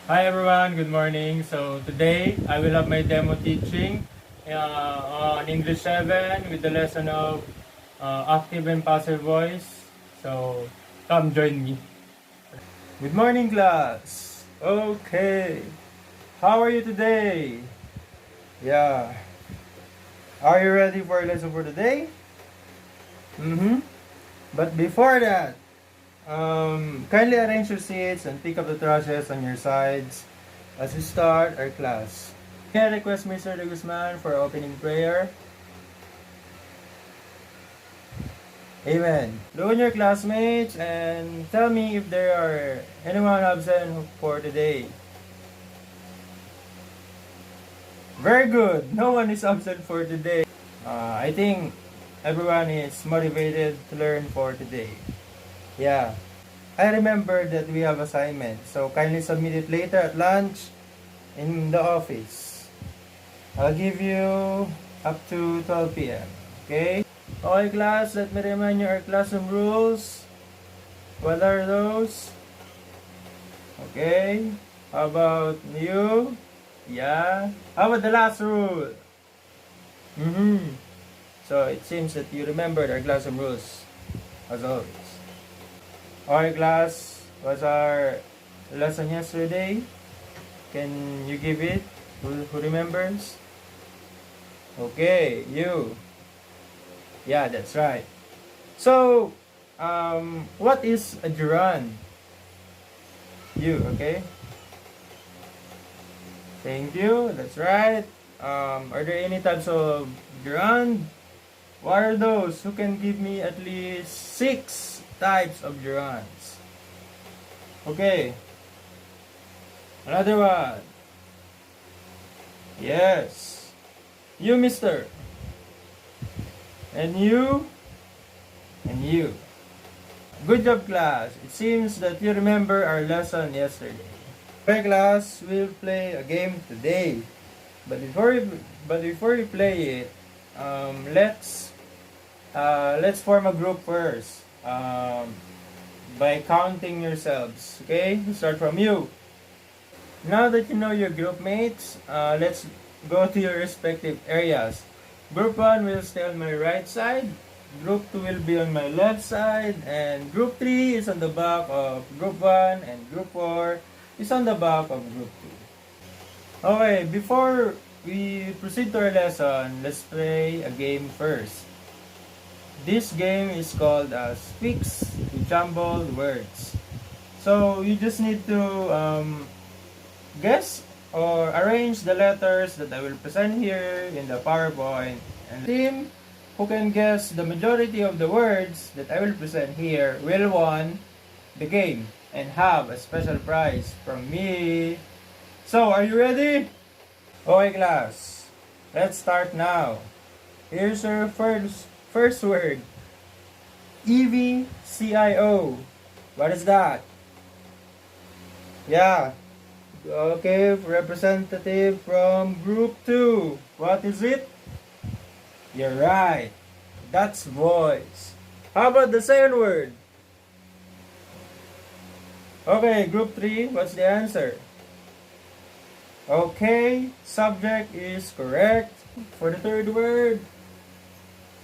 Hi everyone, good morning. So today I will have my demo teaching on English 7 with the lesson of active and passive voice. So come join me. Good morning class. Okay. How are you today? Yeah. Are you ready for a lesson for today? Mm-hmm. But before that, kindly arrange your seats and pick up the trashes on your sides as we start our class. Can I request Mr. Guzman for opening prayer? Amen. Look at your classmates and tell me if there are anyone absent for today. Very good. No one is absent for today. I think everyone is motivated to learn for today. Yeah. I remember that we have assignment, so kindly submit it later at lunch in the office. I'll give you up to 12 p.m. Okay? Okay, class, let me remind you our classroom rules. What are those? Okay. How about you? Yeah. How about the last rule? So it seems that you remembered our classroom rules, as always. Okay, class, what's our lesson yesterday? Can you give it? Who remembers? Okay, you. Yeah, that's right. So, what is a gerund? You, okay? Thank you, that's right. Are there any types of gerund? What are those? Who can give me at least 6 types of gerunds? Okay, another one. Yes. You, mister. And you. And you. Good job, class. It seems that you remember our lesson yesterday. Okay, class, we'll play a game today. But before we play it, let's form a group first. By counting yourselves. Okay, start from you. Now that you know your group mates, let's go to your respective areas. Group 1 will stay on my right side. Group 2 will be on my left side. And Group 3 is on the back of Group 1. And Group 4 is on the back of Group 2. Okay, before we proceed to our lesson, let's play a game first. This game is called Speaks to Jumbled Words. So you just need to guess or arrange the letters that I will present here in the PowerPoint. And the team who can guess the majority of the words that I will present here will win the game and have a special prize from me. So, are you ready? Okay, class. Let's start now. Here's our first word. EVCIO. What is that? Yeah. Okay, representative from group 2. What is it? You're right. That's voice. How about the second word? Okay, group 3. What's the answer? Okay, subject is correct. For the third word,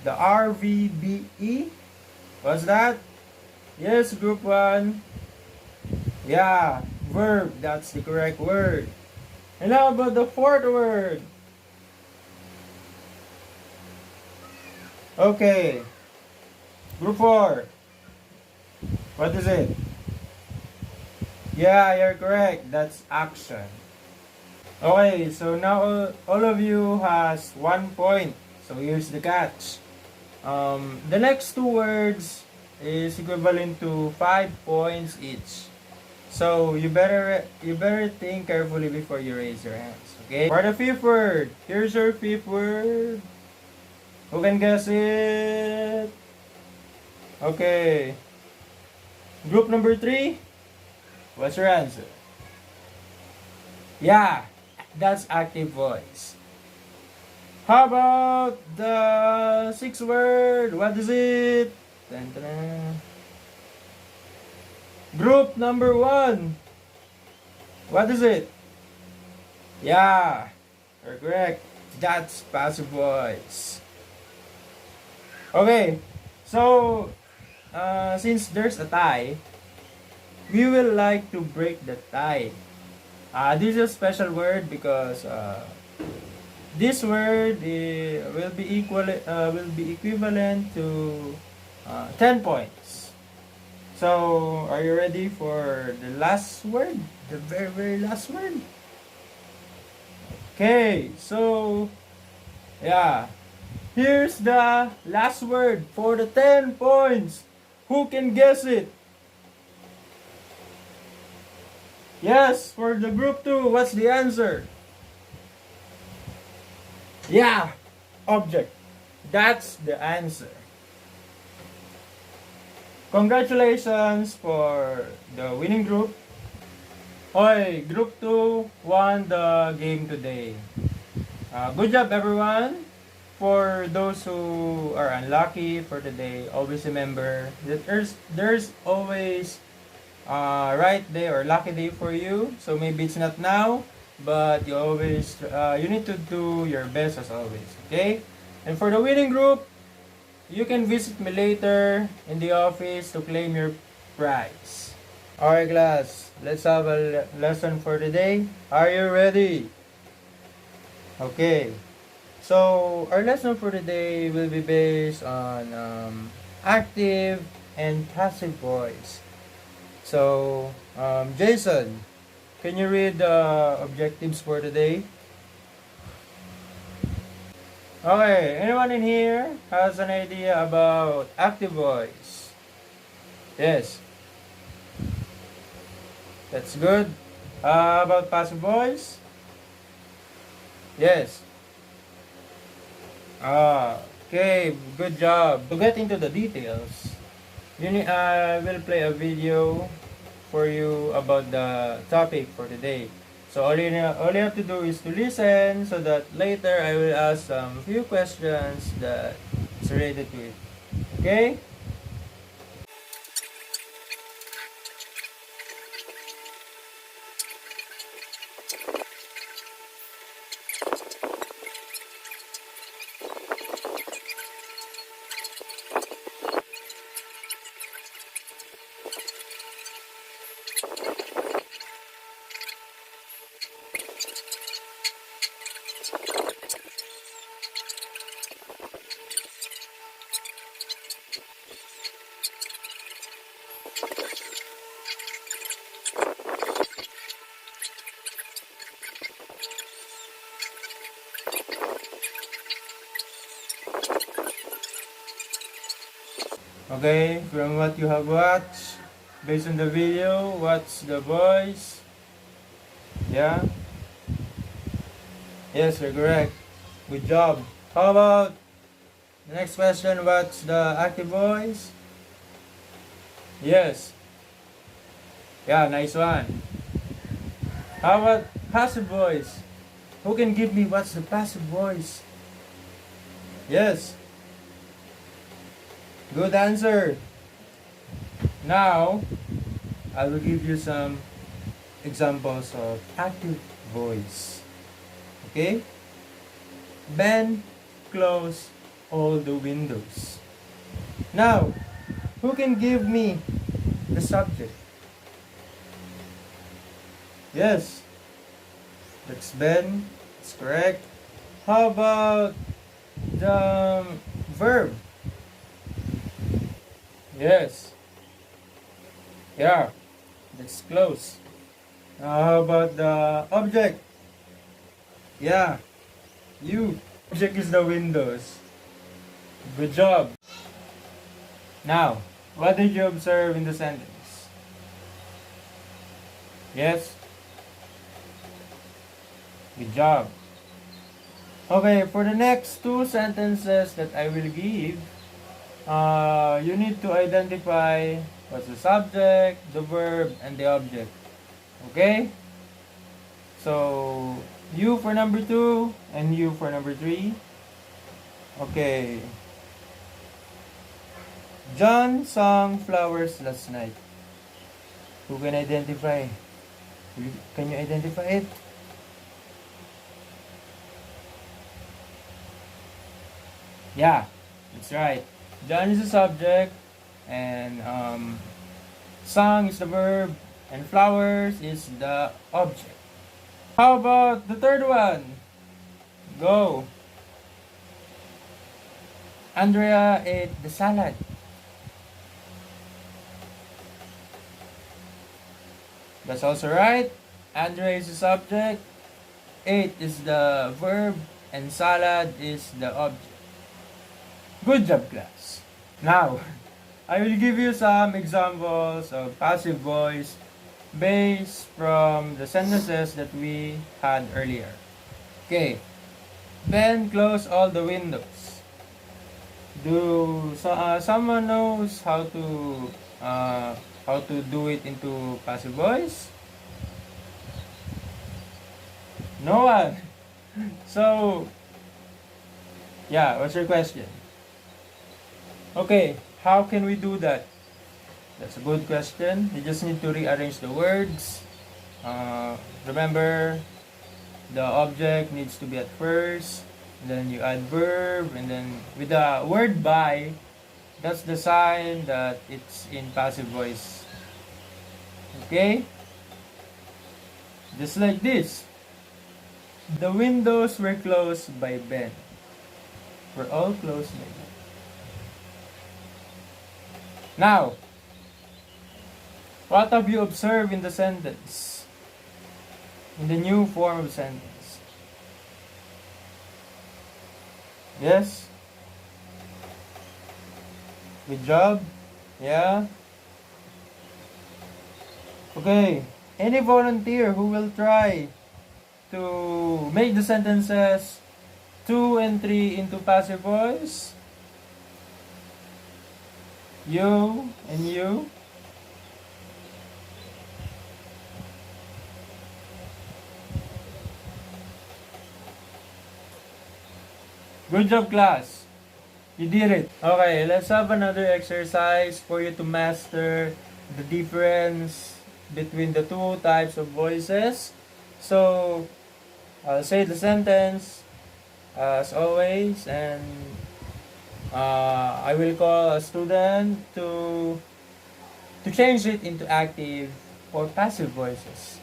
the RVBE. What's that? Yes, group 1. Yeah, verb. That's the correct word. And how about the fourth word? Okay. Group 4. What is it? Yeah, you're correct. That's action. Okay, so now all of you has 1 point. So here's the catch. The next 2 words is equivalent to 5 points each. So you better think carefully before you raise your hands. Okay? For the fifth word, here's your fifth word. Who can guess it? Okay. Group number 3. What's your answer? Yeah, that's active voice. How about the sixth word? What is it? Dun, dun, dun. Group number 1. What is it? Yeah, you're correct. That's passive voice. Okay, so since there's a tie, we will like to break the tie. This is a special word because this word will be equivalent to 10 points. So, are you ready for the last word? The very, very last word? Okay, so, yeah. Here's the last word for the 10 points. Who can guess it? Yes, for the group 2, what's the answer? Yeah, object. That's the answer. Congratulations for the winning group. Oi, group 2 won the game today. Good job everyone. For those who are unlucky for today, always remember that there's always right day or lucky day for you. So maybe it's not now, but you need to do your best as always. Okay? And for the winning group, you can visit me later in the office to claim your prize. Alright class, let's have a lesson for today. Are you ready? Okay. So our lesson for today will be based on active and passive voice. So, Jason, can you read the objectives for today? Okay, anyone in here has an idea about active voice? Yes, that's good. About passive voice? Yes. Okay, good job. To get into the details, I will play a video for you about the topic for today. So all you have to do is to listen so that later I will ask some few questions that is related to it. Okay? Okay, from what you have watched, based on the video, what's the voice? Yeah? Yes, you're correct. Good job. How about the next question, what's the active voice? Yes. Yeah, nice one. How about passive voice? Who can give me what's the passive voice? Yes. Good answer. Now, I will give you some examples of active voice. Okay? Ben, close all the windows. Now, who can give me the subject? Yes, that's Ben. That's correct. How about the verb? Yes. Yeah, that's close. How about the object? Yeah, you. Object is the windows. Good job. Now, what did you observe in the sentence? Yes? Good job. Okay, for the next two sentences that I will give, you need to identify what's the subject, the verb, and the object. Okay? So, you for number 2 and you for number 3. Okay. John sang flowers last night. Who can identify? Can you identify it? Yeah, that's right. John is the subject, and song is the verb, and flowers is the object. How about the third one? Go. Andrea ate the salad. That's also right. Andrea is the subject, ate is the verb, and salad is the object. Good job, class. Now, I will give you some examples of passive voice based from the sentences that we had earlier. Okay. Ben closed all the windows. Someone knows how to do it into passive voice? No one. So, yeah, what's your question? Okay, how can we do that? That's a good question. You just need to rearrange the words. Remember, the object needs to be at first, then you add verb, and then with the word by, that's the sign that it's in passive voice. Okay? Just like this. The windows were closed by Ben. We're all closed by Ben. Now, what have you observed in the sentence? In the new form of sentence? Yes? Good job? Yeah? Okay. Any volunteer who will try to make the sentences 2 and 3 into passive voice? You and you? Good job, class. You did it. Okay, let's have another exercise for you to master the difference between the two types of voices. So, I'll say the sentence as always, and I will call a student to change it into active or passive voices.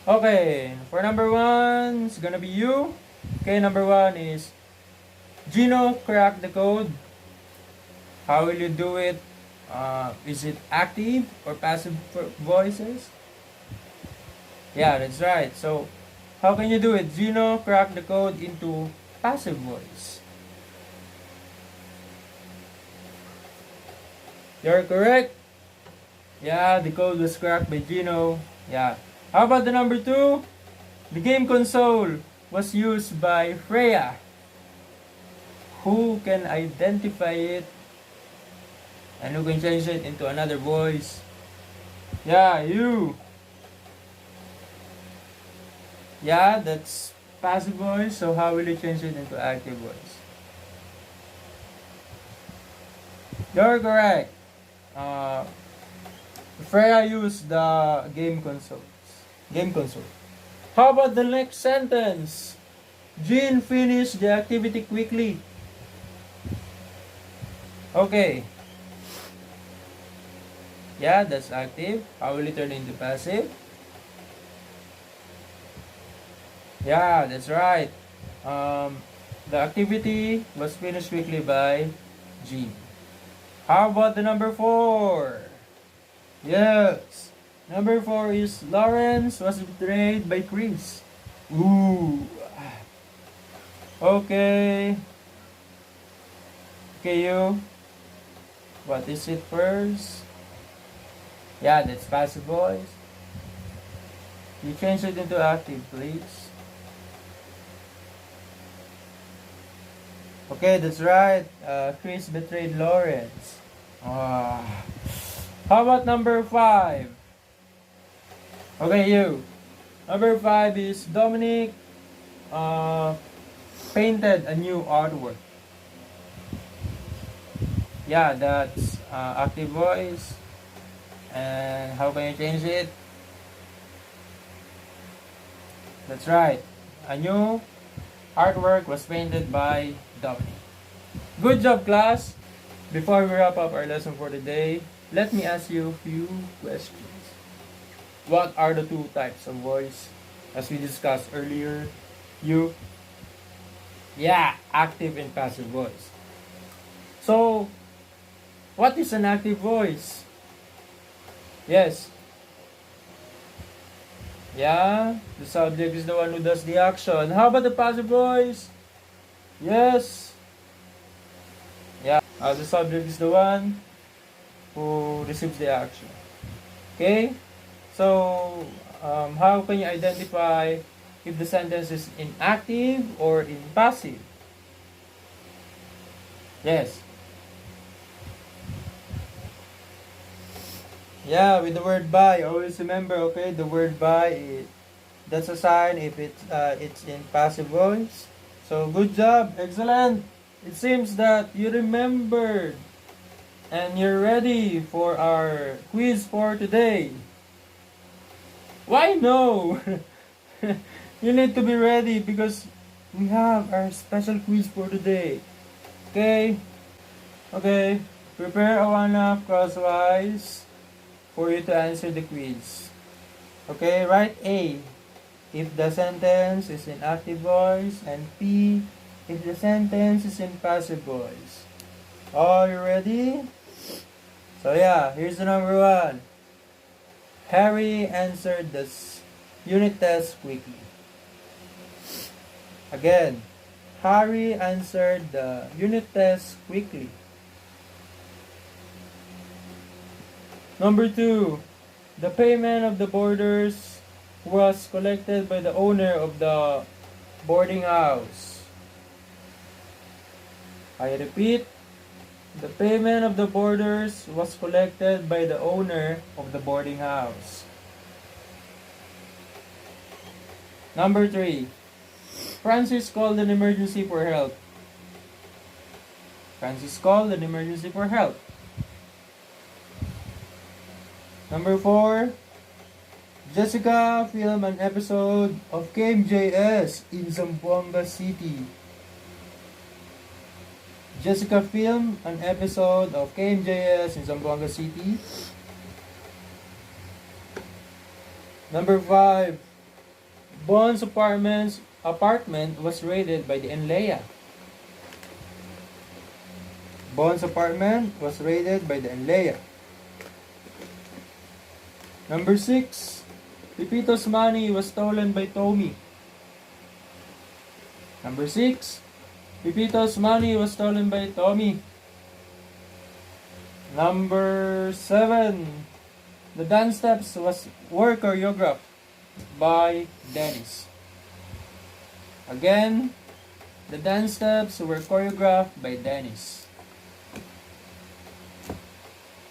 Okay, for number 1, it's gonna be you. Okay, number 1 is Gino cracked the code. How will you do it? Is it active or passive voices? Yeah, that's right. So, how can you do it? Gino cracked the code into passive voice. You're correct. Yeah, the code was cracked by Gino. Yeah. How about the number 2? The game console was used by Freya. Who can identify it? And who can change it into another voice? Yeah, you. Yeah, that's passive voice. So how will you change it into active voice? You're correct. Freya used the game console. Game console. How about the next sentence? Jean finished the activity quickly. Okay. Yeah, that's active. How will it turn into passive? Yeah, that's right. The activity was finished quickly by Jean. How about the number 4? Yes. Number 4 is Lawrence was betrayed by Chris. Ooh. Okay. Okay, you. What is it first? Yeah, that's passive voice. You change it into active, please. Okay, that's right. Chris betrayed Lawrence. How about number 5? Okay, you. Number 5 is Dominic painted a new artwork. Yeah, that's active voice. And how can you change it? That's right. A new artwork was painted by Dominic. Good job, class! Before we wrap up our lesson for today, let me ask you a few questions. What are the two types of voice? As we discussed earlier, you, yeah, active and passive voice. So, what is an active voice? Yes, yeah, the subject is the one who does the action. How about the passive voice? Yes, yeah, the subject is the one who receives the action. Okay, so how can you identify if the sentence is in active or in passive? Yes, yeah, with the word by. Always remember, okay, the word by, that's a sign if it's in passive voice. So good job, excellent. It seems that you remembered and you're ready for our quiz for today. Why no? You need to be ready because we have our special quiz for today. Okay? Okay. Prepare a one-up crosswise for you to answer the quiz. Okay, write A if the sentence is in active voice and P if the sentence is in passive voice. Are you ready? So yeah, here's the number one. Harry answered this unit test quickly. Again, Harry answered the unit test quickly. Number two, the payment of the boarders was collected by the owner of the boarding house. I repeat, the payment of the boarders was collected by the owner of the boarding house. Number three, Francis called an emergency for help. Francis called an emergency for help. Number four, Jessica filmed an episode of KMJS in Zamboanga City. Jessica filmed an episode of KMJS in Zamboanga City. Number 5. Bond's apartment was raided by the NLEA. Bond's apartment was raided by the NLEA. Number 6. Pipito's money was stolen by Tommy. Number 6. Pipito's money was stolen by Tommy. Number 7. The dance steps were choreographed by Dennis. Again, the dance steps were choreographed by Dennis.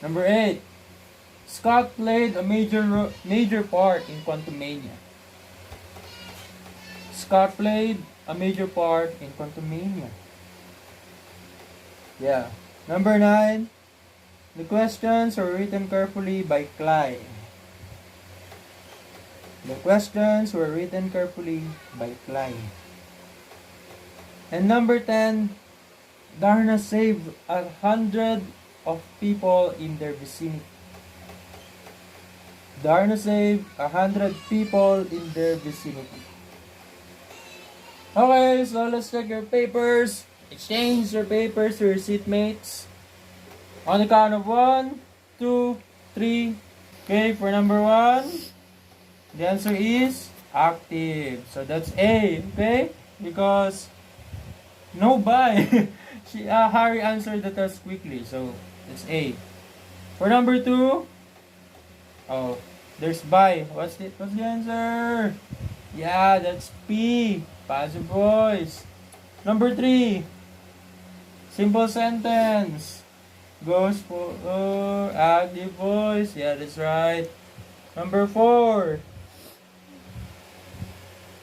Number 8. Scott played a major part in Quantumania. Scott played a major part in Quantumania. Yeah. Number 9. The questions were written carefully by Clyde. The questions were written carefully by Clyde. And number 10. Darna saved 100 of people in their vicinity. Darna saved 100 people in their vicinity. Okay, so let's check your papers. Exchange your papers to your seatmates. On the count of 1, 2, 3. Okay, for number 1, the answer is active. So that's A, okay? Because no buy. Harry answered the test quickly, so that's A. For number 2, oh, there's buy. What's the answer? Yeah, that's P. Passive voice. Number 3, simple sentence. Goes for active voice. Yeah, that's right. Number 4,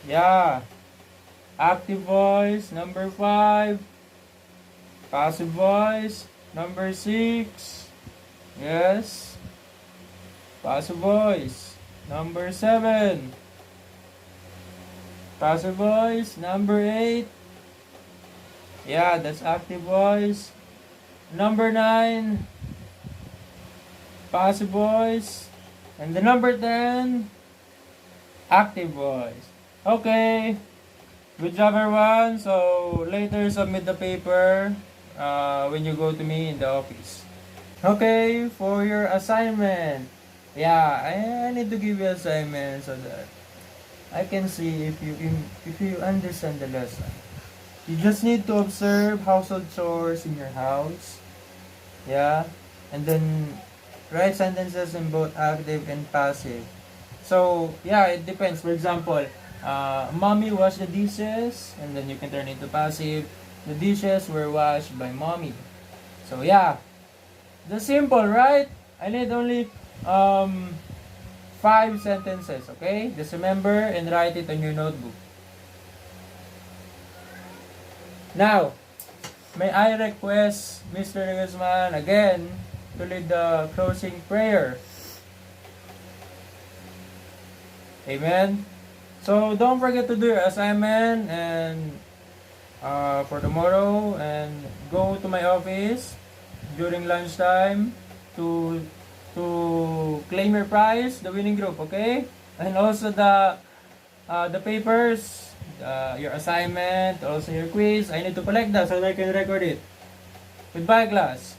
yeah, active voice. Number 5, passive voice. Number 6, yes, passive voice. Number 7, Passive voice. Number 8. Yeah, that's active voice. Number 9. Passive voice. And the number 10. Active voice. Okay. Good job, everyone. So, later submit the paper when you go to me in the office. Okay, for your assignment. Yeah, I need to give you assignment so that I can see if you understand the lesson. You just need to observe household chores in your house. Yeah, and then write sentences in both active and passive. So yeah, it depends. For example, mommy washed the dishes, and then you can turn it to passive. The dishes were washed by mommy. So yeah, just simple, right? I need only 5 sentences, okay? Just remember and write it on your notebook. Now, may I request Mr. Guzman again to lead the closing prayer. Amen. So don't forget to do your assignment and for tomorrow, and go to my office during lunchtime to claim your prize, the winning group, okay? And also the papers, your assignment, also your quiz. I need to collect that so that I can record it. Goodbye, class.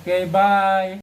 Okay, bye.